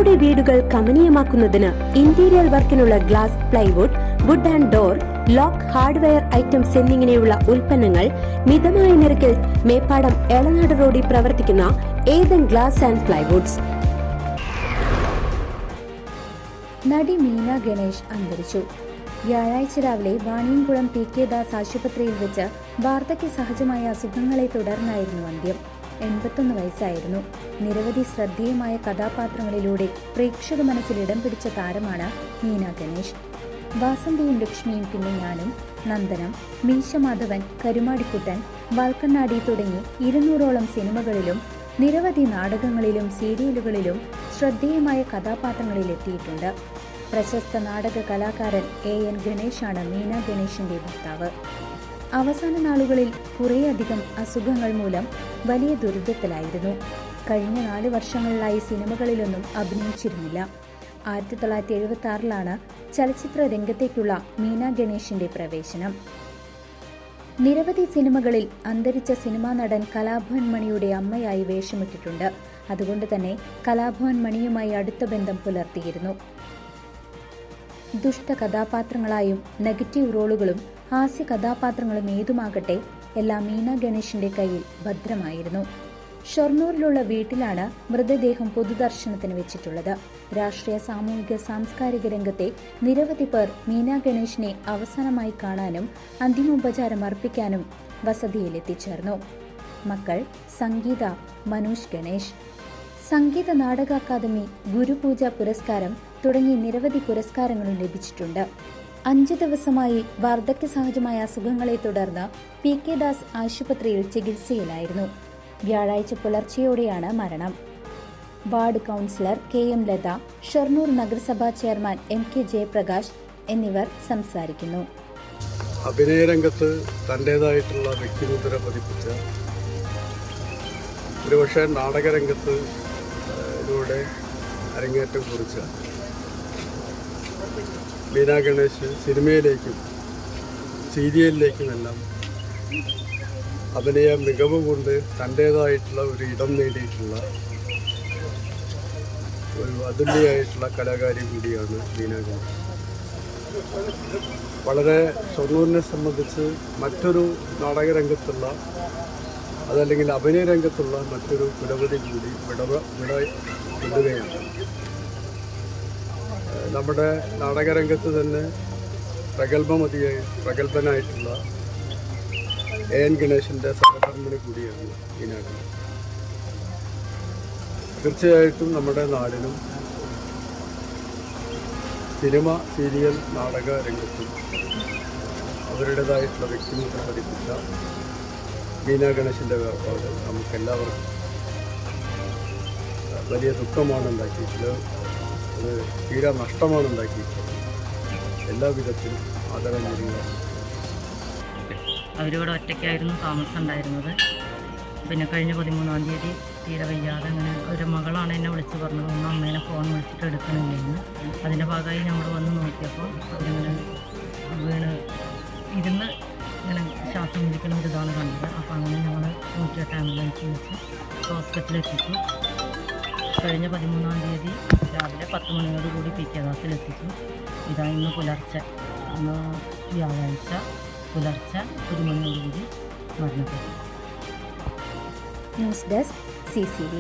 നിങ്ങളുടെ വീടുകൾ കമനീയമാക്കുന്നതിന് ഇന്റീരിയർ വർക്കിനുള്ള glass, plywood, wood and door, lock, hardware items എന്നിങ്ങനെയുള്ള ഉൽപ്പന്നങ്ങൾ മിതമായ നിരക്കിൽ മേപ്പാടം എളനാട് റോഡിൽ പ്രവർത്തിക്കുന്ന ഏതൻ ഗ്ലാസ് ആൻഡ് പ്ലൈവുഡ്സ്. നടി മീന ഗണേഷ് അന്തരിച്ചു. വ്യാഴാഴ്ച രാവിലെ വാണിയംകുളം PK ദാസ് ആശുപത്രിയിൽ വെച്ച് വാർദ്ധക്യ സഹജമായ അസുഖങ്ങളെ തുടർന്നായിരുന്നു അന്ത്യം. 81 വയസ്സായിരുന്നു. നിരവധി ശ്രദ്ധേയമായ കഥാപാത്രങ്ങളിലൂടെ പ്രേക്ഷക മനസ്സിൽ ഇടം പിടിച്ച താരമാണ് മീന ഗണേഷ്. വാസന്തിയും ലക്ഷ്മിയും പിന്നെ ഞാനും, നന്ദനം, മീശമാധവൻ, കരുമാടിക്കുട്ടൻ, വാൽക്കണ്ണാടി തുടങ്ങി 200ഓളം സിനിമകളിലും നിരവധി നാടകങ്ങളിലും സീരിയലുകളിലും ശ്രദ്ധേയമായ കഥാപാത്രങ്ങളിൽ എത്തിയിട്ടുണ്ട്. പ്രശസ്ത നാടക കലാകാരൻ AN ഗണേഷാണ് മീന ഗണേഷിന്റെ ഭർത്താവ്. അവസാന നാളുകളിൽ കുറേയധികം അസുഖങ്ങൾ മൂലം വലിയ ദുരിതത്തിലായിരുന്നു. കഴിഞ്ഞ 4 വർഷങ്ങളിലായി സിനിമകളിലൊന്നും അഭിനയിച്ചിരുന്നില്ല. 1976 ചലച്ചിത്ര രംഗത്തേക്കുള്ള മീന ഗണേഷിന്റെ പ്രവേശനം. നിരവധി സിനിമകളിൽ അന്തരിച്ച സിനിമാ നടൻ കലാഭവൻ മണിയുടെ അമ്മയായി വേഷമിട്ടിട്ടുണ്ട്. അതുകൊണ്ട് തന്നെ കലാഭവൻ മണിയുമായി അടുത്ത ബന്ധം പുലർത്തിയിരുന്നു. ദുഷ്ട കഥാപാത്രങ്ങളായും നെഗറ്റീവ് റോളുകളും ഹാസ്യ കഥാപാത്രങ്ങളും ഏതുമാകട്ടെ എല്ലാം മീന ഗണേഷിന്റെ കയ്യിൽ ഭദ്രമായിരുന്നു. ഷൊർണൂരിലുള്ള വീട്ടിലാണ് മൃതദേഹം പൊതുദർശനത്തിന് വെച്ചിട്ടുള്ളത്. രാഷ്ട്രീയ, സാമൂഹിക, സാംസ്കാരിക രംഗത്തെ നിരവധി പേർ മീന ഗണേഷിനെ അവസാനമായി കാണാനും അന്തിമോപചാരം അർപ്പിക്കാനും വസതിയിൽ എത്തിച്ചേർന്നു. മക്കൾ സംഗീത, മനോജ് ഗണേഷ്. സംഗീത നാടക അക്കാദമി, ഗുരുപൂജ പുരസ്കാരം തുടങ്ങി നിരവധി പുരസ്കാരങ്ങളും ലഭിച്ചിട്ടുണ്ട്. 5 ദിവസമായി വാർദ്ധക്യ സഹജമായ അസുഖങ്ങളെ തുടർന്ന് PK ദാസ് ആശുപത്രിയിൽ ചികിത്സയിലായിരുന്നു. വ്യാഴാഴ്ച പുലർച്ചെയോടെയാണ് മരണം. Ward councillor KM Latha, Shoranur നഗരസഭാ ചെയർമാൻ MK ജയപ്രകാശ് എന്നിവർ സംസാരിക്കുന്നു. അഭിനയരംഗത്ത് തൻ്റേതായിട്ടുള്ള വ്യക്തിമുദ്ര പതിപ്പിച്ച, ഒരുപക്ഷെ നാടകരംഗത്ത് ഇതിലൂടെ അരങ്ങേറ്റം കുറിച്ച മീന ഗണേഷ് സിനിമയിലേക്കും സീരിയലിലേക്കുമെല്ലാം അഭിനയ മികവ് കൊണ്ട് തൻ്റേതായിട്ടുള്ള ഒരു ഇടം നേടിയിട്ടുള്ള ഒരു അതുല്യയായിട്ടുള്ള കലാകാരി കൂടിയാണ് മീന ഗണേഷ്. വളരെ ഷൊർണൂരിനെ സംബന്ധിച്ച് മറ്റൊരു നാടകരംഗത്തുള്ള അതല്ലെങ്കിൽ അഭിനയ രംഗത്തുള്ള മറ്റൊരു പുരോഗതി കൂടി വിടുകയാണ്. നമ്മുടെ നാടകരംഗത്ത് തന്നെ പ്രഗത്ഭനായിട്ടുള്ള AN ഗണേഷിൻ്റെ സഹധർമ്മിണി കൂടിയാണ് മീന ഗണേഷ്. തീർച്ചയായിട്ടും നമ്മുടെ നാടിനും സിനിമ, സീരിയൽ, നാടക രംഗത്തും അവരുടേതായിട്ടുള്ള വ്യക്തിമുദ്ര പതിപ്പിച്ച മീന ഗണേഷിൻ്റെ വേർപാട് നമുക്കെല്ലാവർക്കും വലിയ ദുഃഖമാണ് ഉണ്ടാക്കിയിട്ടുള്ളത്. അത് തീരാ നഷ്ടമാണ് ഉണ്ടാക്കിയിട്ടുള്ളത്. എല്ലാ വിധത്തിലും ആദരാഞ്ജലികളാണ്. അവരിവിടെ ഒറ്റയ്ക്കായിരുന്നു താമസം ഉണ്ടായിരുന്നത്. പിന്നെ കഴിഞ്ഞ 13-ാം തീയതി തീരെ വയ്യാതെ അങ്ങനെ ഒരു മകളാണ് എന്നെ വിളിച്ച് പറഞ്ഞത്, ഒന്ന് അമ്മേനെ ഫോൺ വിളിച്ചിട്ട് എടുക്കണില്ലെന്ന്. അതിൻ്റെ ഭാഗമായി നമ്മൾ വന്ന് നോക്കിയപ്പോൾ അവരിങ്ങനെ വീണ് ഇരുന്ന് ഇങ്ങനെ ശ്വാസം വിളിക്കുന്ന ഒരു ഇതാണ് കണ്ടത്. അപ്പോൾ അങ്ങനെ ഞങ്ങൾ 108 ആംബുലൻസ് വിളിച്ച് ഹോസ്പിറ്റലിൽ എത്തിച്ചു. കഴിഞ്ഞ 13-ാം തീയതി രാവിലെ 10 മണിയോടുകൂടി PK ദാസിൽ എത്തിച്ചു. ഇതാ ഇന്ന് പുലർച്ചെ, ഇന്ന് വ്യാഴാഴ്ച പുലർച്ചെ 1 മണിയോടുകൂടി മരണപ്പെട്ടു. News desk CCV.